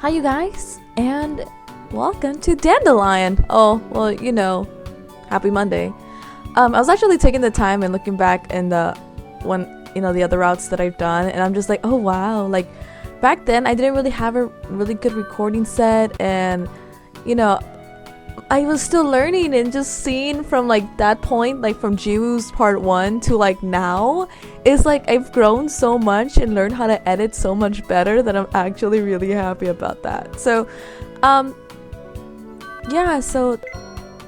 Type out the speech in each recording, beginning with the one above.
Hi you guys, and welcome to Dandelion. Oh, well, you know, happy Monday. I was actually taking the time and looking back in the other routes that I've done, and I'm just like, oh wow, like back then I didn't really have a really good recording set, and you know, I was still learning, and just seeing from like that point, like from Jiwoo's part 1 to like now, it's like I've grown so much and learned how to edit so much better that I'm actually really happy about that. So yeah, so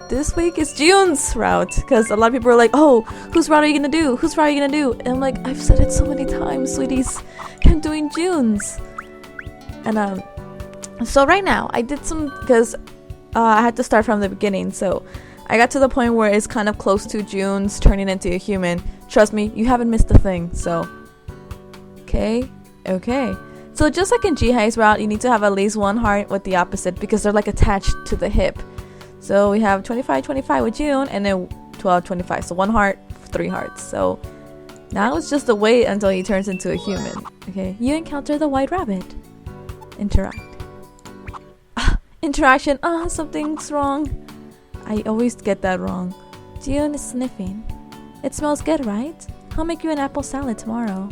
this week is Jieun's route, because a lot of people are like, oh, whose route are you gonna do? Whose route are you gonna do? And I'm like, I've said it so many times, sweeties, I'm doing Jieun's. And so right now I did some, because I had to start from the beginning, so I got to the point where it's kind of close to Jieun's turning into a human. Trust me, you haven't missed a thing. So okay. So just like in Jihai's route, you need to have at least one heart with the opposite, because they're like attached to the hip. So we have 25-25 with Jieun, and then 12-25. So 1 heart, 3 hearts. So now it's just a wait until he turns into a human. Okay, you encounter the white rabbit. Interact. Interaction. Something's wrong. I always get that wrong. Jieun is sniffing. It smells good, right? I'll make you an apple salad tomorrow.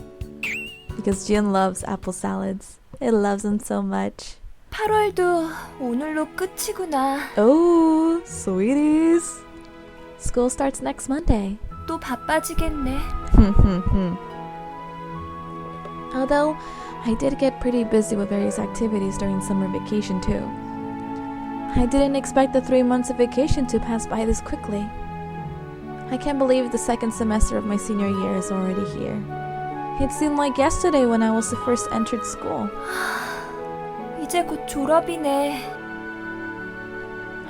Because Jieun loves apple salads. It loves them so much. 8월도 오늘로 끝이구나. Oh, sweeties. School starts next Monday. 또 바빠지겠네. Although, I did get pretty busy with various activities during summer vacation too. I didn't expect the 3 months of vacation to pass by this quickly. I can't believe the second semester of my senior year is already here. It seemed like yesterday when I was first entered school. 이제 곧 졸업이네.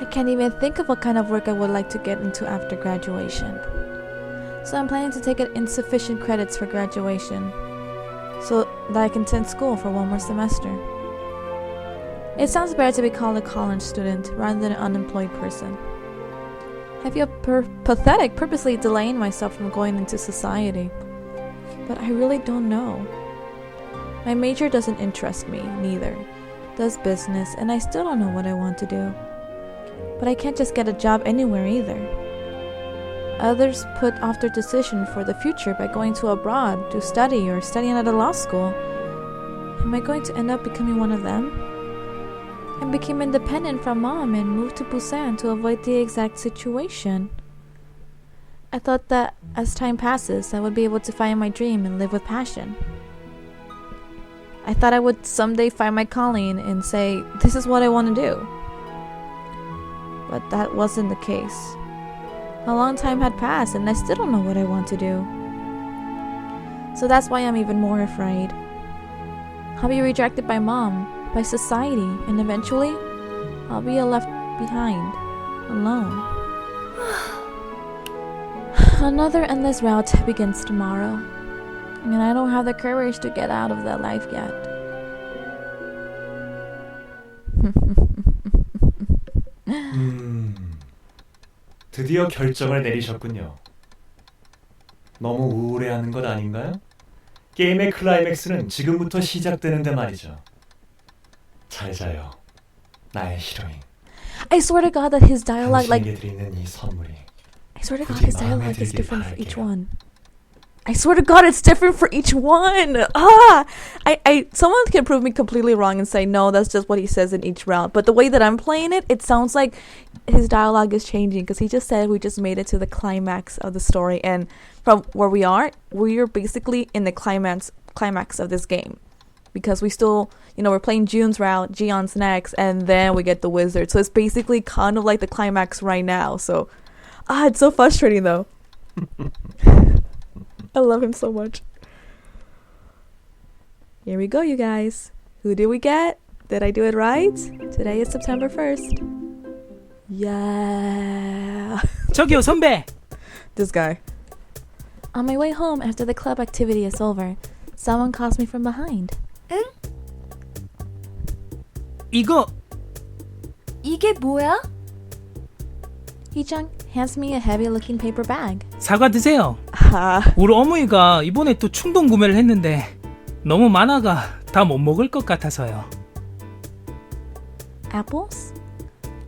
I can't even think of what kind of work I would like to get into after graduation. So I'm planning to take insufficient credits for graduation, so that I can attend school for 1 more semester. It sounds better to be called a college student rather than an unemployed person. I feel pathetic purposely delaying myself from going into society, but I really don't know. My major doesn't interest me, neither does business, and I still don't know what I want to do. But I can't just get a job anywhere either. Others put off their decision for the future by going to abroad to study or studying at a law school. Am I going to end up becoming one of them? I became independent from mom and moved to Busan to avoid the exact situation. I thought that as time passes, I would be able to find my dream and live with passion. I thought I would someday find my calling and say, this is what I want to do. But that wasn't the case. A long time had passed and I still don't know what I want to do. So that's why I'm even more afraid. I'll be rejected by mom, by society, and eventually, I'll be left behind, alone. Another endless route begins tomorrow, and I don't have the courage to get out of that life yet. 드디어 결정을 내리셨군요. 너무 우울해하는 것 아닌가요? 게임의 클라이맥스는 지금부터 시작되는데 말이죠. 잘 자요, 나의 히로인. I swear to God that his dialogue, like, 당신에게 드리는 이 선물이 I swear to God his dialogue is different for each one. I swear to God it's different for each one. Someone can prove me completely wrong and say no, that's just what he says in each round. But the way that I'm playing it, it sounds like his dialogue is changing, because he just said we just made it to the climax of the story, and from where we are basically in the climax of this game, because we still, we're playing Jieun's route, Jieun's next, and then we get the wizard. So it's basically kind of like the climax right now. So it's so frustrating though. I love him so much. Here we go, you guys. Who did we get? Did I do it right? Today is September 1st. Yeah. 저기요 선배. This guy. On my way home after the club activity is over, someone calls me from behind. 응? 이게 뭐야? Hee-jung hands me a heavy-looking paper bag. 사과 드세요. 아, 우리 어머니가 이번에 또 충동 구매를 했는데 너무 많아가 다 못 먹을 것 같아서요. Apples?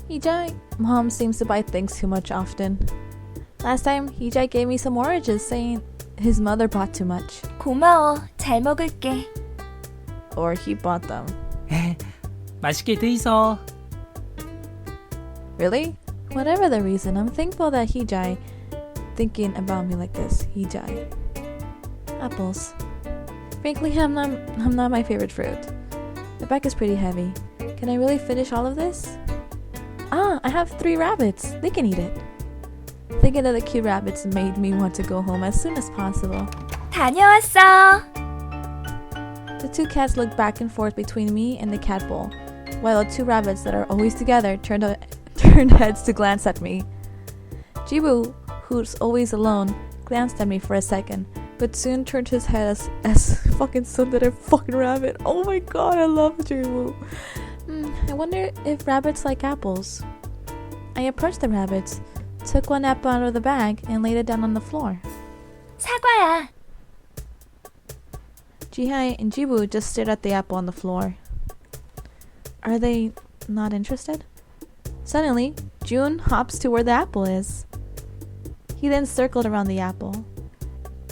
Hee-Jie, Mom seems to buy things too much often. Last time, Hee-Jie gave me some oranges saying his mother bought too much. 고마워. 잘 먹을게. Or he bought them. 맛있게 드이소. Really? Whatever the reason, I'm thankful that Hee-Jie thinking about me like this. Hee-Jie. Apples. Frankly, I'm not my favorite fruit. The bag is pretty heavy. Can I really finish all of this? Ah, I have 3 rabbits. They can eat it. Thinking of the cute rabbits made me want to go home as soon as possible. 다녀왔어. The 2 cats looked back and forth between me and the cat bowl, while the 2 rabbits that are always together turned heads to glance at me. Jibu, who's always alone, glanced at me for a second, but soon turned his head as fucking tsundere fucking rabbit. Oh my god, I love Jibu. I wonder if rabbits like apples. I approached the rabbits, took 1 apple out of the bag, and laid it down on the floor. 사과야. Jihai and Jibu just stared at the apple on the floor. Are they not interested? Suddenly, June hops to where the apple is. He then circled around the apple.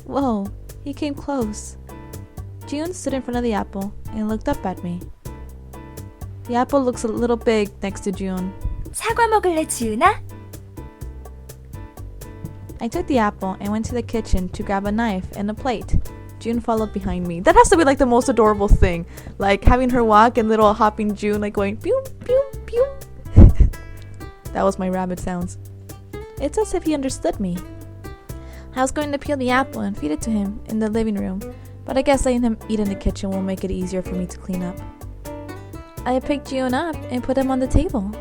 Whoa, he came close. June stood in front of the apple and looked up at me. The apple looks a little big next to June. 사과 먹을래, 지은아? I took the apple and went to the kitchen to grab a knife and a plate. June followed behind me. That has to be like the most adorable thing. Like having her walk and little hopping June like going pew pew pew. That was my rabbit sounds. It's as if he understood me. I was going to peel the apple and feed it to him in the living room, but I guess letting him eat in the kitchen will make it easier for me to clean up. I picked June up and put him on the table.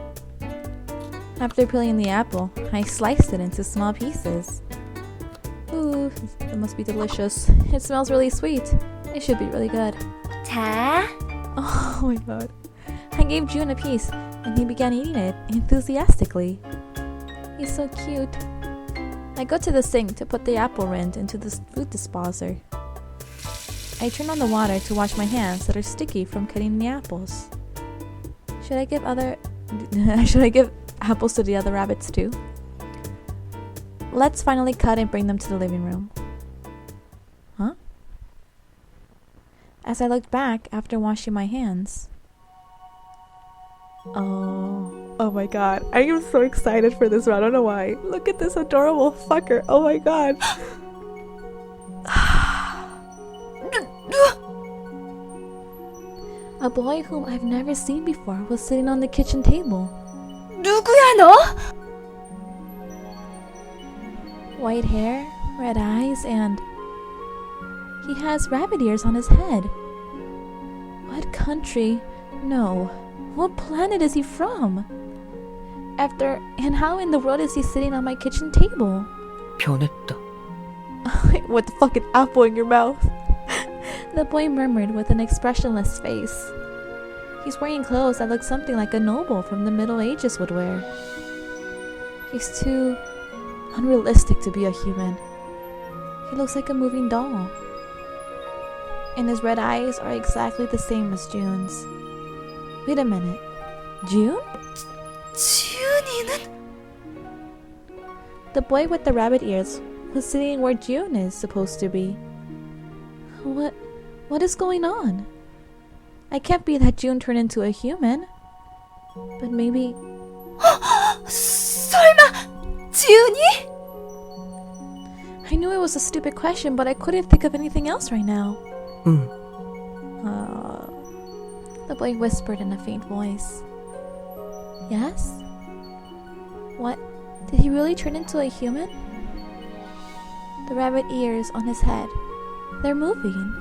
After peeling the apple, I sliced it into small pieces. Ooh, it must be delicious. It smells really sweet. It should be really good. 자. Oh my god. I gave June a piece, and he began eating it enthusiastically. He's so cute. I go to the sink to put the apple rind into the food dispenser. I turn on the water to wash my hands that are sticky from cutting the apples. Should I give apples to the other rabbits too? Let's finally cut and bring them to the living room. Huh? As I looked back after washing my hands. Oh my god. I am so excited for this one. I don't know why. Look at this adorable fucker. Oh my god. A boy whom I've never seen before was sitting on the kitchen table. 누구야, 너? White hair, red eyes, and he has rabbit ears on his head. What country? No. What planet is he from? And how in the world is he sitting on my kitchen table? 변했다. With the fucking apple in your mouth. The boy murmured with an expressionless face. He's wearing clothes that look something like a noble from the Middle Ages would wear. He's too unrealistic to be a human. He looks like a moving doll. And his red eyes are exactly the same as June's. Wait a minute. June? 지은이는? The boy with the rabbit ears was sitting where June is supposed to be. What is going on? I can't be that June turned into a human. But maybe... 설마 지은이? I knew it was a stupid question, but I couldn't think of anything else right now. The boy whispered in a faint voice. Yes? What? Did he really turn into a human? The rabbit ears on his head. They're moving.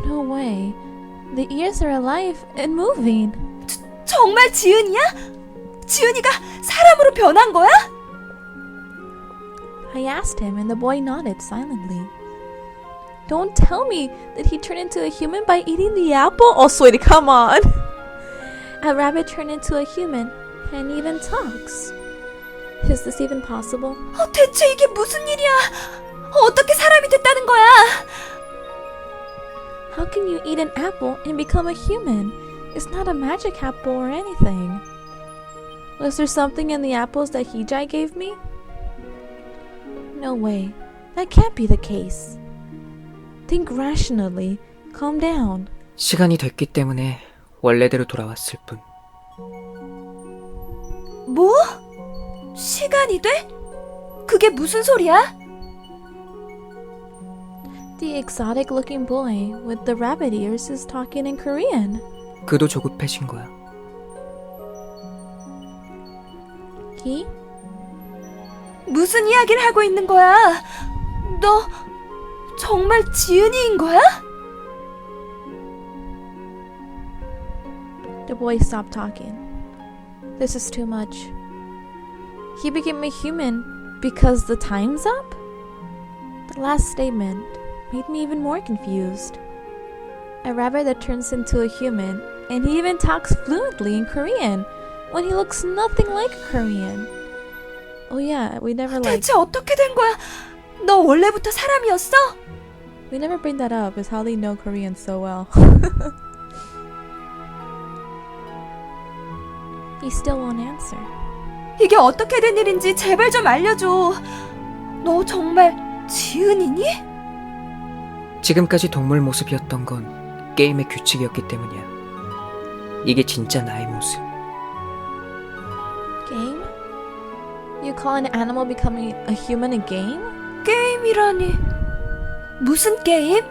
No way. The ears are alive and moving. 정말 지은이야? 지은이가 사람으로 변한 거야? I asked him and the boy nodded silently. Don't tell me that he turned into a human by eating the apple? Oh, sweetie, come on. A rabbit turned into a human and even talks. Is this even possible? 대체 이게 무슨 일이야? 어떻게 사람이 됐다는 거야? How can you eat an apple and become a human? It's not a magic apple or anything. Was there something in the apples that you-Jieun gave me? No way. That can't be the case. Think rationally. Calm down. 시간이 됐기 때문에 원래대로 돌아왔을 뿐. 뭐? 시간이 돼? 그게 무슨 소리야? The exotic looking boy with the rabbit ears is talking in Korean. 그도 조급해진 거야. He? 무슨 이야기를 하고 있는 거야? 너 정말 지은이인 거야? The boy stopped talking. This is too much. He became a human because the time's up? The last statement made me even more confused. A rabbit that turns into a human, and he even talks fluently in Korean when he looks nothing like a Korean. Oh yeah, we never 대체 어떻게 된 거야? 너 원래부터 사람이었어? we never bring that up. Is how they know Korean so well. He still won't answer. 이게 어떻게 된 일인지 제발 좀 알려줘. 너 정말 지은이니? 지금까지 동물 모습이었던 건 게임의 규칙이었기 때문이야. 이게 진짜 나의 모습. Game? You call an animal becoming a human a game? 게임이라니. 무슨 게임?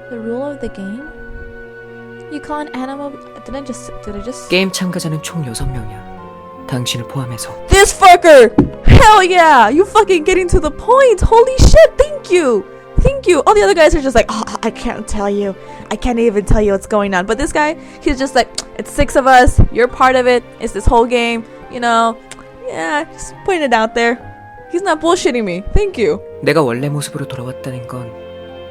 The rule of the game? You call an animal... Did I just... 게임 참가자는 총 6명이야. 당신을 포함해서. This fucker! Hell yeah! You fucking getting to the point! Holy shit! Thank you! Thank you! All the other guys are just like, oh, I can't tell you. I can't even tell you what's going on. But this guy, he's just like, it's 6 of us. You're part of it. It's this whole game. You know? Yeah, just putting it out there. He's not bullshitting me. Thank you. 내가 원래 모습으로 돌아왔다는 건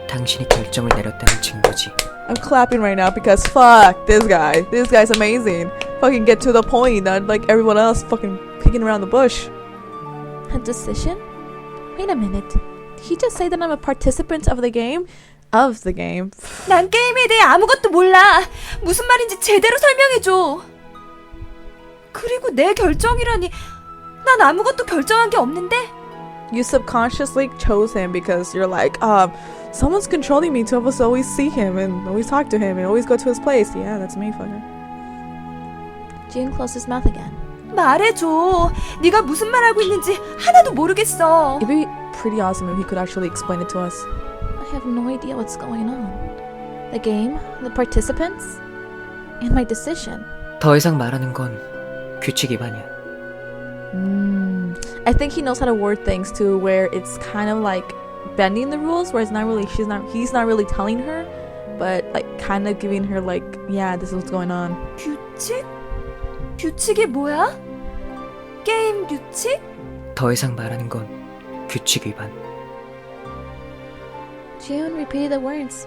당신이 결정을 내렸다는 증거지. I'm clapping right now because fuck this guy. This guy's amazing. Fucking get to the point, not like everyone else fucking picking around the bush. A decision? Wait a minute. Did he just say that I'm a participant of the game? Of the game. 난 게임에 대해 아무것도 몰라. 무슨 말인지 제대로 설명해줘. 그리고 내 결정이라니. 난 아무것도 결정한 게 없는데. You subconsciously chose him because you're like, someone's controlling me to have us always see him and always talk to him and always go to his place. Yeah, that's me, fucker. Jieun closed his mouth again. 말해줘. 네가 무슨 말 하고 있는지 하나도 모르겠어. It'd be pretty awesome if he could actually explain it to us. I have no idea what's going on. The game, the participants, and my decision. 더 이상 말하는 건 규칙 위반이야. I think he knows how to word things to where it's kind of like bending the rules, where it's not really he's not really telling her, but like kind of giving her like, yeah, this is what's going on. 규칙? 규칙이 뭐야? 게임 규칙? 더 이상 말하는 건 규칙 위반. Jieun repeated the words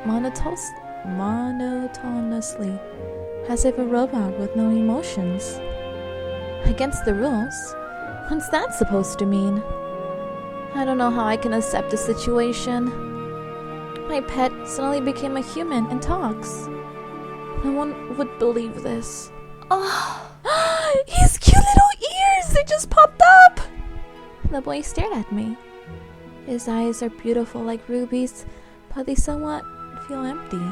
monotonously, as if a robot with no emotions. Against the rules? What's that supposed to mean? I don't know how I can accept the situation. My pet suddenly became a human and talks. No one would believe this. His cute little ears! They just popped up! The boy stared at me. His eyes are beautiful like rubies, but they somewhat feel empty.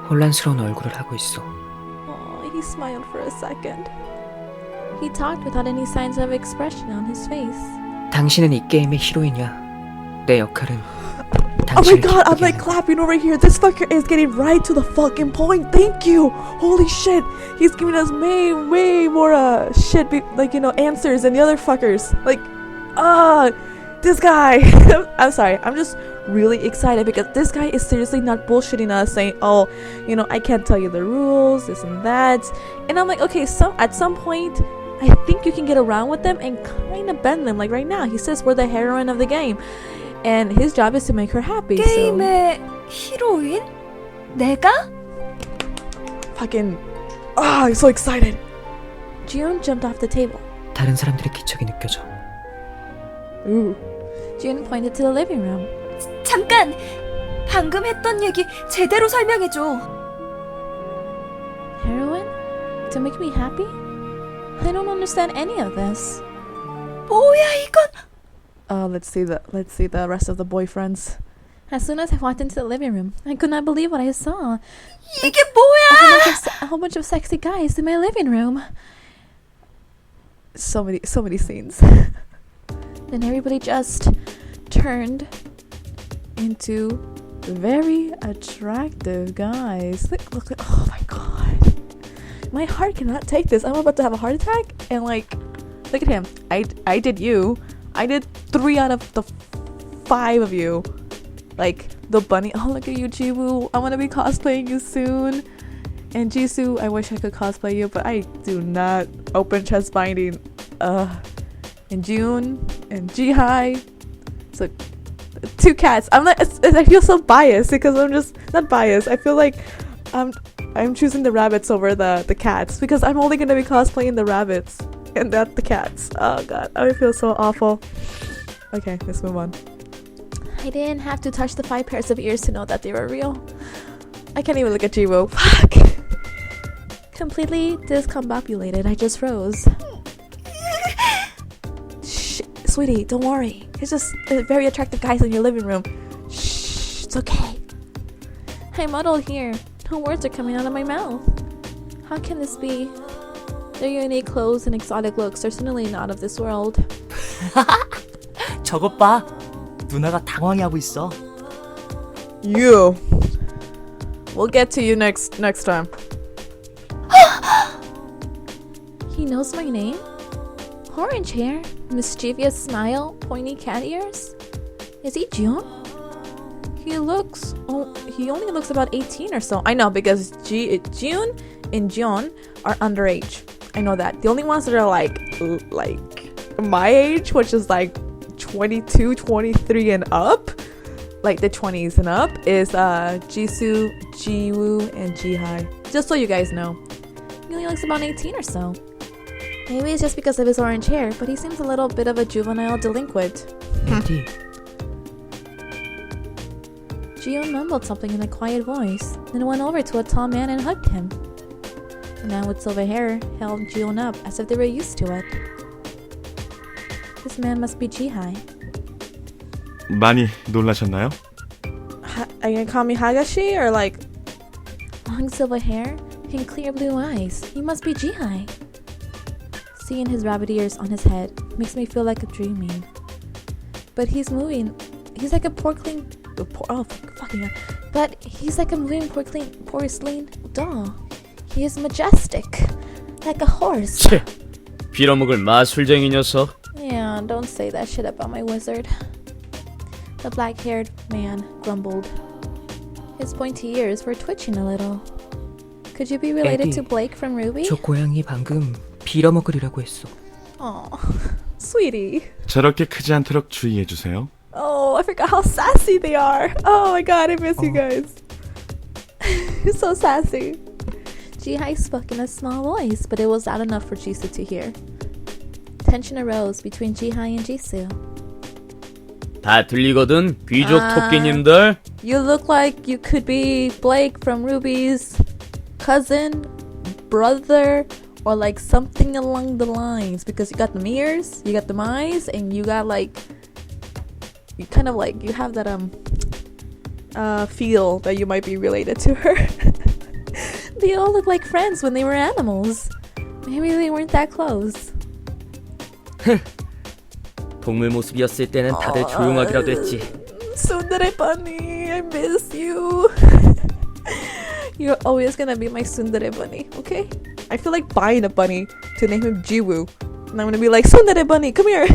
혼란스러운 얼굴을 하고 있어. Oh, he smiled for a second. He talked without any signs of expression on his face. 당신은 이 게임의 히로인이야. 내 역할은 Oh my god, I'm like clapping over here. This fucker is getting right to the fucking point. Thank you. Holy shit. He's giving us way more shit, like, you know, answers than the other fuckers. Like, this guy. I'm sorry. I'm just really excited because this guy is seriously not bullshitting us saying, oh, you know, I can't tell you the rules, this and that. And I'm like, okay, so at some point, I think you can get around with them and kind of bend them. Like right now, he says we're the heroine of the game. And his job is to make her happy. 게임의 히로인? 내가? Fucking... I'm so excited. Jieun jumped off the table. 다른 사람들의 기척이 느껴져. Ooh. Jieun pointed to the living room. 잠깐! 방금 했던 얘기 제대로 설명해줘. Heroin? To make me happy? I don't understand any of this. 뭐야 이건? Let's see the rest of the boyfriends. As soon as I walked into the living room, I could not believe what I saw. 이게 뭐야? A whole bunch of sexy guys in my living room. So many scenes. Then everybody just turned into very attractive guys. Look, oh my god. My heart cannot take this. I'm about to have a heart attack. And like, look at him. I did you. I did 3 out of the 5 of you. Like, the bunny. Oh, look at you, Jiwoo. I want to be cosplaying you soon. And Jisoo, I wish I could cosplay you, but I do not. Open chest binding. And June and Jihai. So 2 cats. I feel so biased because I'm just not biased. I feel like I'm choosing the rabbits over the cats because I'm only gonna be cosplaying the rabbits and not the cats. Oh god, I feel so awful. Okay, let's move on. I didn't have to touch the 5 pairs of ears to know that they were real. I can't even look at Jiwoo. Fuck. Completely discombobulated. I just froze. Shh, sweetie, don't worry. It's just very attractive guys in your living room. Shh, it's okay. I'm muddled here. No words are coming out of my mouth. How can this be? Their unique clothes and exotic looks are certainly not of this world. 저것 봐. 누나가 당황해하고 있어. You. We'll get to you next time. He knows my name? Orange hair, mischievous smile, pointy cat ears? Is he June? He only looks about 18 or so. I know because June and Jieun are underage. I know that. The only ones that are like my age, which is like 22, 23 and up, like the 20s and up, is Jisoo, Jiwoo, and Jihai. Just so you guys know. He only looks about 18 or so. Maybe it's just because of his orange hair, but he seems a little bit of a juvenile delinquent. 에디, Jieun mumbled something in a quiet voice, then went over to a tall man and hugged him. The man with silver hair held Jieun up as if they were used to it. This man must be Jihai. 많이 놀라셨나요? Are you gonna call me Hagashi or like long silver hair and clear blue eyes? He must be Jihai. Seeing his rabbit ears on his head makes me feel like I'm dreaming. But he's moving. He's like a porcelain. Oh fucking hell! But he's like a moving porcelain doll. He is majestic, like a horse. 치, 빌어먹을 마술쟁이 녀석. Yeah, don't say that shit about my wizard. The black-haired man grumbled. His pointy ears were twitching a little. Could you be related Eddie, to Blake from Ruby? 저 고양이 방금 빌어먹으리라고 했어. Aw, sweetie. 저렇게 크지 않도록 주의해주세요. Oh, I forgot how sassy they are. Oh my god, I miss you guys. So sassy. Jihai spoke in a small voice, but it was loud enough for Jisoo to hear. Tension arose between Jihai and Jisoo. 다 들리거든, 귀족 토끼님들. You look like you could be Blake from Ruby's cousin, brother, or like something along the lines, because you got the ears, you got the eyes, and you got like, you kind of like, you have that feel that you might be related to her. They all look like friends when they were animals. Maybe they weren't that close. 동물 모습이었을 때는 다들 조용하기라도 했지. Tsundere bunny, I miss you. You're always gonna be my tsundere bunny, okay? I feel like buying a bunny to name him Jiwoo. And I'm gonna be like, tsundere bunny, come here.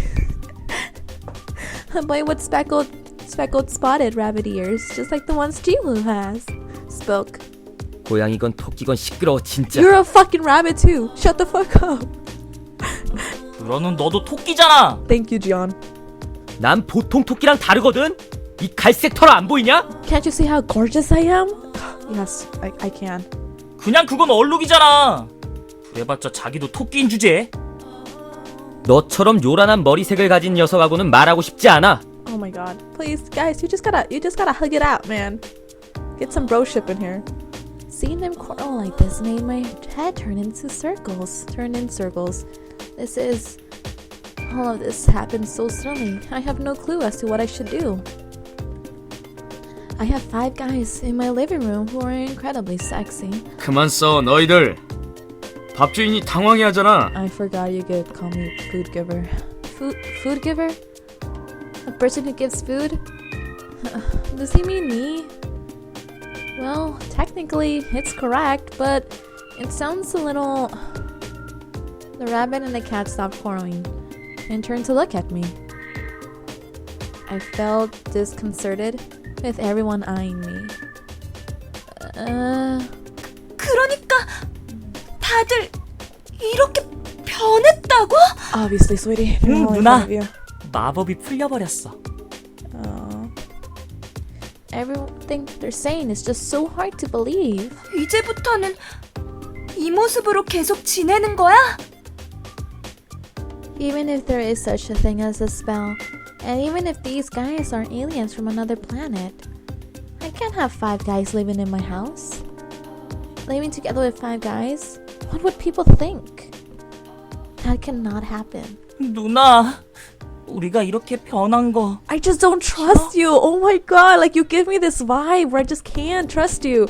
A boy with speckled spotted rabbit ears, just like the ones Jiwoo has. Spoke. 고양이건 토끼건 시끄러워 진짜. You're a fucking rabbit too. Shut the fuck up. 그러는 너도 토끼잖아. Thank you, Jieun. 난 보통 토끼랑 다르거든. 이 갈색 털 안 보이냐? Can't you see how gorgeous I am? Yes, I can. 그냥 그건 얼룩이잖아. 그래봤자 자기도 토끼인 주제에. 너처럼 요란한 머리색을 가진 녀석하고는 말하고 싶지 않아. Oh my god. Please, guys, you just gotta hug it out, man. Get some broship in here. seeing them quarrel like this made my head turn in circles. All of this happened so suddenly. I have no clue as to what I should do. I have 5 guys in my living room who are incredibly sexy. 그만 써 너희들. 밥 주인이 당황해하잖아. I forgot you could call me food giver. Food giver? A person who gives food? Does he mean me? Well, technically it's correct, but it sounds a little... The rabbit and the cat stopped quarreling and turned to look at me. I felt disconcerted with everyone eyeing me. 그러니까 다들 이렇게 변했다고? Obviously, sweetie. 응, All in 누나. front of you. 마법이 풀려버렸어. Everything they're saying is just so hard to believe. 이제부터는 이 모습으로 계속 지내는 거야? Even if there is such a thing as a spell, and even if these guys are aliens from another planet, I can't have 5 guys living in my house. Living together with 5 guys? What would people think? That cannot happen. 누나, 우리가 이렇게 변한 거. I just don't trust you. Oh my god, like you give me this vibe where I just can't trust you.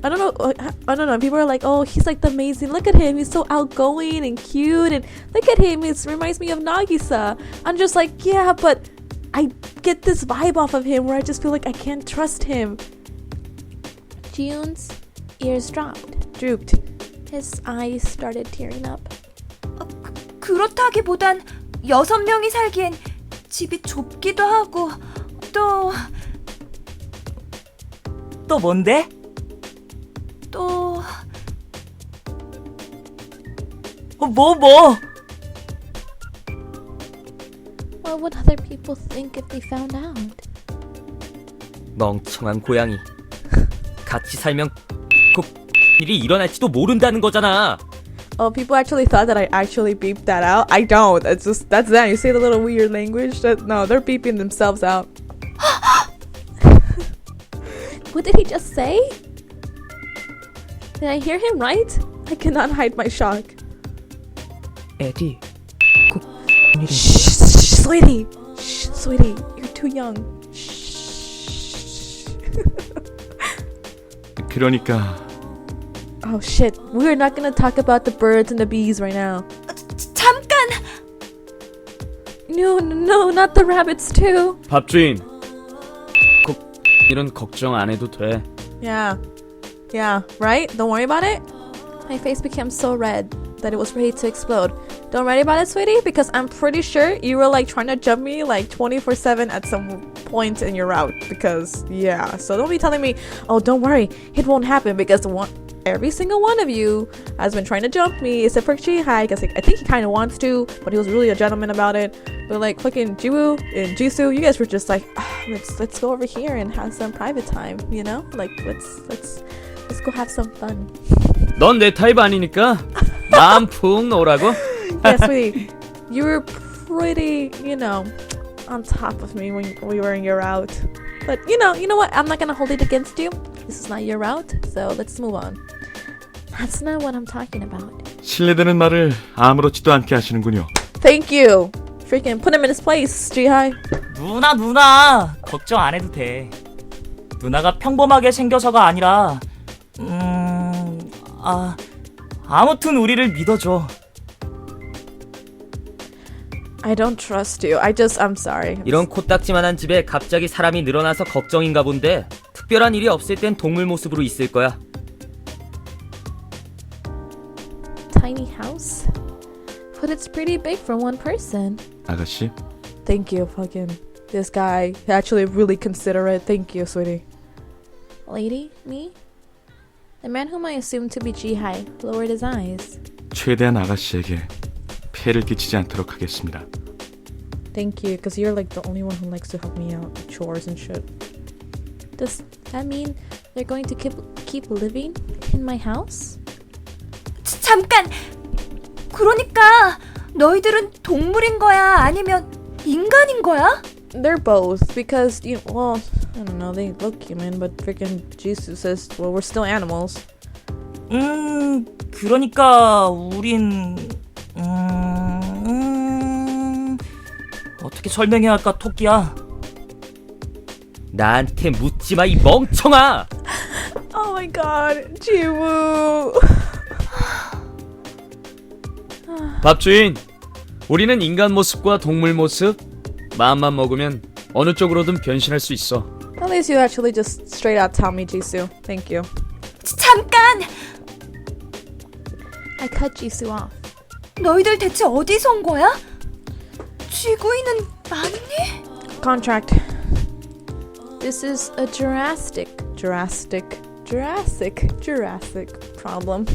I don't know. People are like, oh, he's like the amazing. Look at him. He's so outgoing and cute. And look at him. It reminds me of Nagisa. I'm just like, yeah, but I get this vibe off of him where I just feel like I can't trust him. Jieun's ears drooped. His eyes started tearing up. 그렇다기보단 6명이 살기엔 집이 좁기도 하고 또 뭔데? 뭐? What would other people think if they found out? 멍청한 고양이. 같이 살면 꼭 일이 일어날지도 모른다는 거잖아. Oh, people actually thought that I actually beeped that out. I don't. It's just that's them. You say the little weird language. No, they're beeping themselves out. What did he just say? Did I hear him right? I cannot hide my shock. 에디, 꼭 일이 Shh, sweetie, you're too young. Shh. 그러니까 Oh shit, we're not gonna talk about the birds and the bees right now. 잠깐! No, not the rabbits too. 밥 주인. 꼭 이런 걱정 안 해도 돼. Yeah, right? Don't worry about it. My face became so red that it was ready to explode. Don't worry about it, sweetie, because I'm pretty sure you were like trying to jump me like 24/7 at some point in your route. Because yeah, so don't be telling me, oh, don't worry, it won't happen, because every single one of you has been trying to jump me, except for Chihai, because like, I think he kind of wants to, but he was really a gentleman about it. But like fucking Jiwoo and Jisoo, you guys were just like, let's go over here and have some private time, you know? Like let's go have some fun. 넌 내 타입 아니니까 마음 푹 놓으라고. Yeah, sweetie, you were pretty, on top of me when we were in your route. But you know what? I'm not gonna hold it against you. This is not your route, so let's move on. That's not what I'm talking about. 신뢰되는 말을 아무렇지도 않게 하시는군요. Thank you. Freaking put him in his place, Jihai. 누나, 걱정 안 해도 돼. 누나가 평범하게 생겨서가 아니라, 아무튼 우리를 믿어줘. I don't trust you. I'm sorry. 이런 코딱지만한 집에 갑자기 사람이 늘어나서 걱정인가 본데 특별한 일이 없을 땐 동물 모습으로 있을 거야. Tiny house? But it's pretty big for one person. 아가씨, Thank you, fucking. This guy, actually really considerate. Thank you, sweetie. Lady? Me? The man whom I assumed to be Jihai lowered his eyes. 최대한 아가씨에게 폐를 끼치지 않도록 하겠습니다. Thank you, because you're like the only one who likes to help me out with chores and shit. Does that mean they're going to keep living in my house? 잠깐! 그러니까 너희들은 동물인 거야? 아니면 인간인 거야? They're both, because, I don't know, they look human, but freaking Jesus says, well, we're still animals. 그러니까 우린 어떻게 설명해야 할까, 토끼야? 나한테 묻지 마, 이 멍청아! Oh my god, Jiwoo. 밥주인, 우리는 인간 모습과 동물 모습 마음만 먹으면 어느 쪽으로든 변신할 수 있어. At least you actually just straight out tell me, Jisoo. Thank you. 잠깐! I cut Jisoo off. 너희들 대체 어디서 온 거야? 쥐구이는 맞니? Contract. This is a Jurassic problem.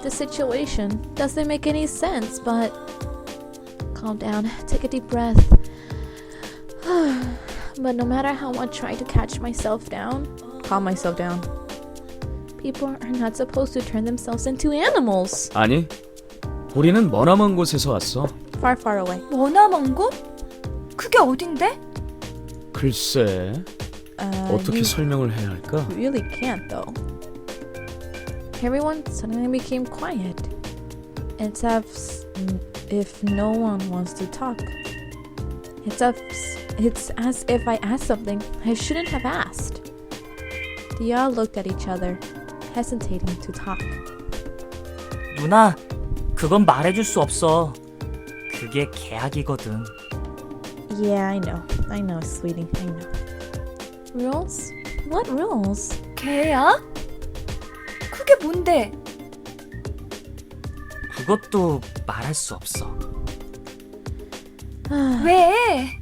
The situation doesn't make any sense, but calm down, take a deep breath. But no matter how much I try to calm myself down, people are not supposed to turn themselves into animals. 아니, 우리는 머나먼 곳에서 왔어. Far, far away. 머나먼 곳? 그게 어딘데? 글쎄, 어떻게 You 설명을 해야 할까? really can't though. Everyone suddenly became quiet. It's as if no one wants to talk. It's as if I asked something I shouldn't have asked. They all looked at each other, hesitating to talk. 누나, 그건 말해줄 수 없어. 그게 계약이거든. Yeah, I know, sweetie, I know. Rules? What rules? 개야? 그게 뭔데? 그것도 말할 수 없어. 왜?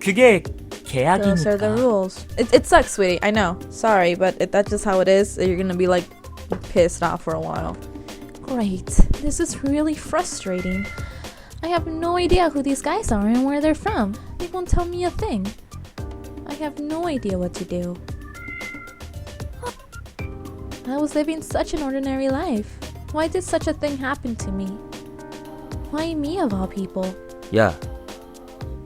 그게 Those are the 계약이니까. rules. It sucks, sweetie. I know. Sorry, but that's just how it is. You're gonna be like pissed off for a while. Great. This is really frustrating. I have no idea who these guys are and where they're from. They won't tell me a thing. I have no idea what to do. I was living such an ordinary life. Why did such a thing happen to me? Why me of all people? 야,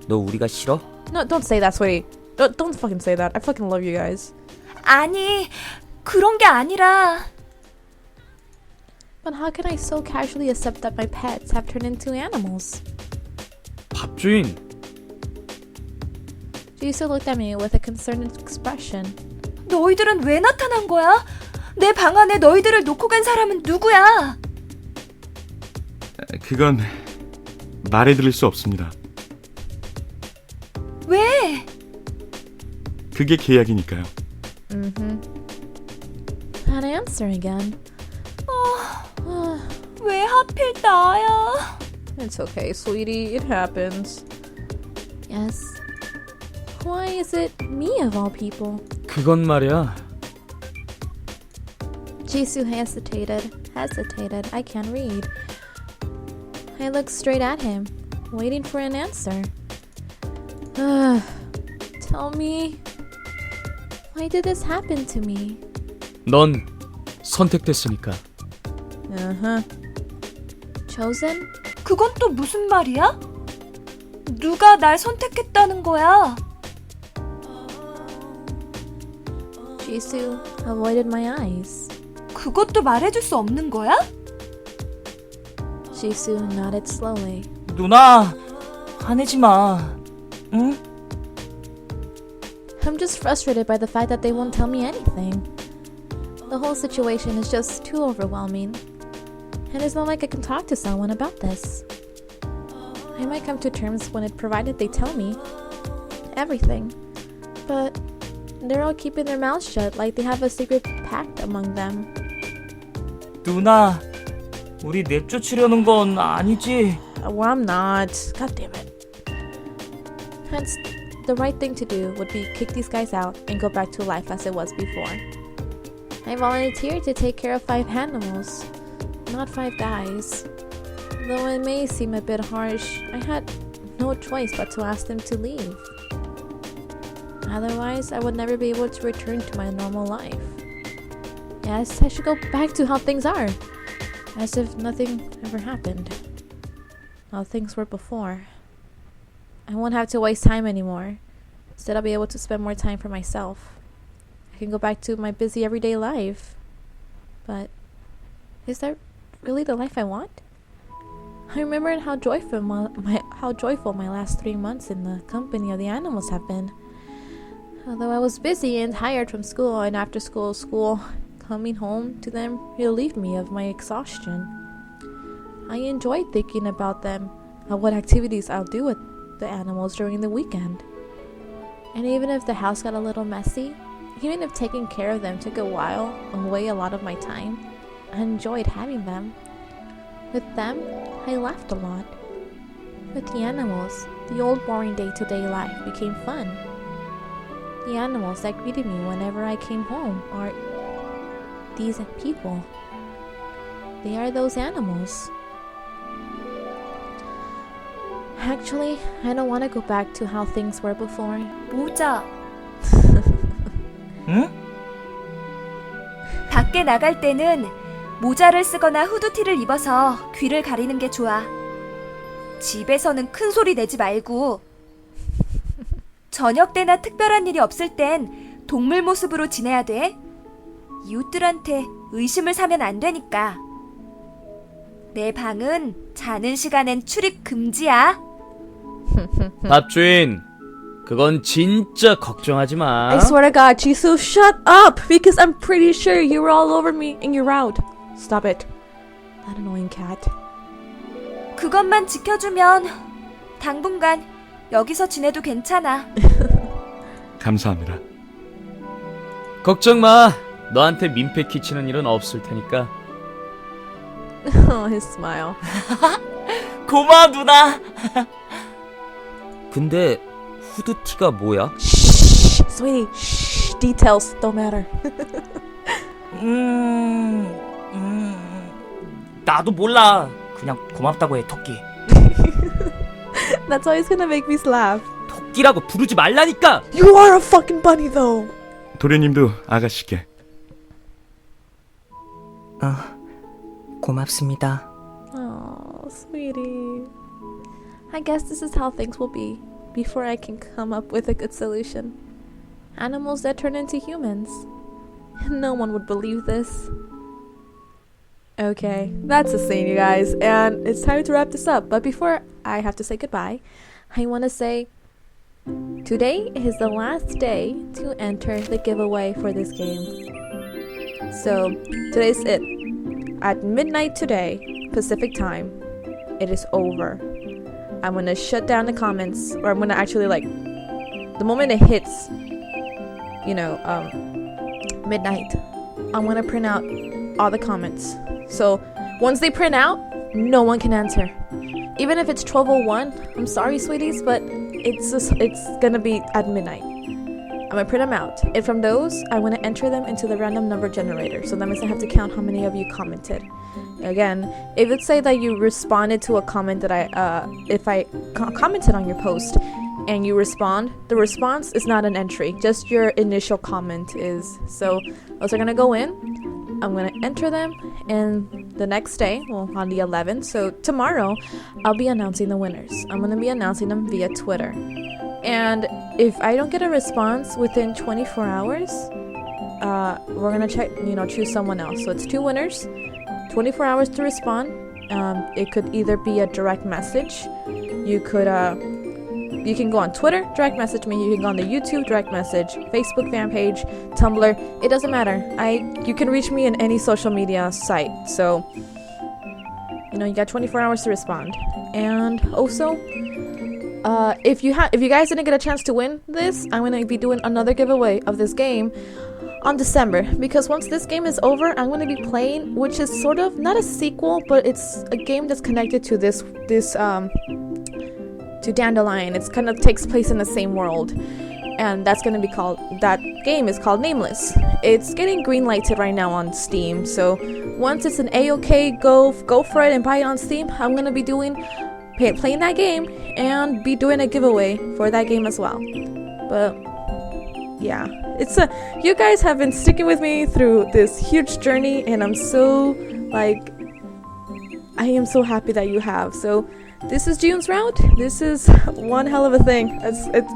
너 우리가 싫어? No, don't say that, sweetie. Don't fucking say that. I fucking love you guys. 아니, 그런 게 아니라 But how can I so casually accept that my pets have turned into animals? 밥주인, Jisoo looked at me with a concerned expression. 너희들은 왜 나타난 거야? 내 방 안에 너희들을 놓고 간 사람은 누구야? 그건 말해드릴 수 없습니다. 왜? 그게 계약이니까요. That answer again. 왜 하필 나야? It's okay, sweetie. It happens. Yes. Why is it me of all people? 그건 말이야. Jisoo hesitated. I can't read. I looked straight at him, waiting for an answer. Tell me, why did this happen to me? 넌 선택됐으니까. Chosen? 그건 또 무슨 말이야? 누가 날 선택했다는 거야? Jisoo avoided my eyes. 그것도 말해줄 수 없는 거야? Jisoo nodded slowly. 누나, 화내지 마. 응? I'm just frustrated by the fact that they won't tell me anything. The whole situation is just too overwhelming. And it's not like I can talk to someone about this. I might come to terms when provided they tell me everything. But they're all keeping their mouths shut like they have a secret pact among them. 누나, 우리 내쫓으려는 건 아니지? Well, I'm not. God damn it. Hence, the right thing to do would be kick these guys out and go back to life as it was before. I volunteered to take care of 5 animals, not 5 guys. Though it may seem a bit harsh, I had no choice but to ask them to leave. Otherwise, I would never be able to return to my normal life. Yes, I should go back to how things are, as if nothing ever happened. How things were before. I won't have to waste time anymore. Instead, I'll be able to spend more time for myself. I can go back to my busy everyday life. But is that really the life I want? I remembered how joyful my last 3 months in the company of the animals have been. Although I was busy and tired from school and after school, coming home to them relieved me of my exhaustion. I enjoyed thinking about them, of what activities I'll do with the animals during the weekend. And even if the house got a little messy, even if taking care of them took away a lot of my time, I enjoyed having them. With them, I laughed a lot. With the animals, the old boring day-to-day life became fun. The animals that greeted me whenever I came home are these people. They are those animals. Actually, I don't want to go back to how things were before. 모자. 응? 밖에 나갈 때는 모자를 쓰거나 후드티를 입어서 귀를 가리는 게 좋아. 집에서는 큰 소리 내지 말고. 저녁 때나 특별한 일이 없을 땐 동물 모습으로 지내야 돼. 이웃들한테 의심을 사면 안 되니까. 내 방은 자는 시간엔 출입 금지야. 밥주인, 그건 진짜 걱정하지 마. I swear to God, Jisoo, shut up! Because I'm pretty sure you were all over me and you're out. Stop it. That annoying cat. 그것만 지켜주면 당분간 여기서 지내도 괜찮아. 감사합니다. 걱정 마. 너한테 민폐 끼치는 일은 없을 테니까. Oh, his smile. 고마워 누나. 근데 후드티가 뭐야? Shh, sweetie. Shh. Details don't matter. 나도 몰라. 그냥 고맙다고 해 토끼. That's always gonna make me laugh. 토끼라고 부르지 말라니까. You are a fucking bunny, though. 도련님도 아가씨께. 고맙습니다. Oh, sweetie. I guess this is how things will be before I can come up with a good solution. Animals that turn into humans. No one would believe this. Okay, that's the scene, you guys, and it's time to wrap this up. But before I have to say goodbye, I want to say today is the last day to enter the giveaway for this game. So today's it. At midnight today, Pacific time, it is over. I'm gonna shut down the comments, or I'm gonna actually the moment it hits, midnight, I'm gonna print out all the comments. So once they print out, no one can enter. Even if it's 12:01, I'm sorry, sweeties, but it's gonna be at midnight. I'm gonna print them out, and from those, I want to enter them into the random number generator. So that means I have to count how many of you commented. Again, if it say that you responded to a comment that if I commented on your post and you respond, the response is not an entry, just your initial comment is. So those are gonna go in. I'm gonna enter them, and the next day, well, on the 11th, so tomorrow, I'll be announcing the winners. I'm gonna be announcing them via Twitter. And if I don't get a response within 24 hours, we're gonna choose someone else. So it's 2 winners, 24 hours to respond. It could either be a direct message. You can go on Twitter, direct message me. You can go on the YouTube, direct message, Facebook fan page, Tumblr. It doesn't matter. You can reach me in any social media site. So, you got 24 hours to respond. And also, if you guys didn't get a chance to win this, I'm gonna be doing another giveaway of this game on December, because once this game is over, I'm going to be playing, which is sort of not a sequel, but it's a game that's connected to to Dandelion. It's kind of takes place in the same world, and that game is called Nameless. It's getting green lighted right now on Steam, so once it's an A-OK, go for it and buy it on Steam. I'm going to be playing that game and be doing a giveaway for that game as well. But yeah, you guys have been sticking with me through this huge journey, and I am so happy that you have. So this is Jieun's route. This is one hell of a thing.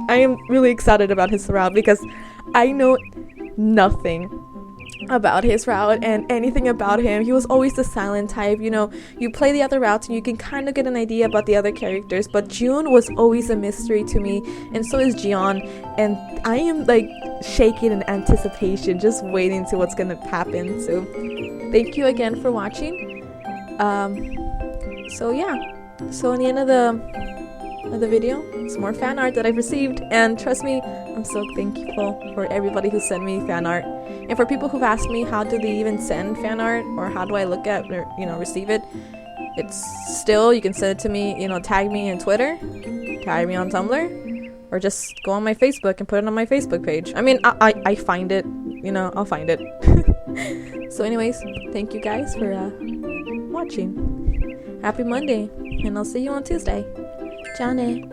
I am really excited about his route because I know nothing about his route and anything about him. He was always the silent type. You know, you play the other routes and you can kind of get an idea about the other characters, but June was always a mystery to me, and so is Jeon, and I am like shaking in anticipation, just waiting to what's gonna happen. So thank you again for watching. So yeah, so in the end of the video, some more fan art that I've received, and trust me, I'm so thankful for everybody who sent me fan art. And for people who've asked me how do they even send fan art, or how do I look at or, you know, receive it, it's still, you can send it to me, you know, tag me on Twitter, tag me on Tumblr, or just go on my Facebook and put it on my Facebook page. I mean, I find it, you know, I'll find it. So anyways, thank you guys for watching. Happy Monday, and I'll see you on Tuesday. Johnny.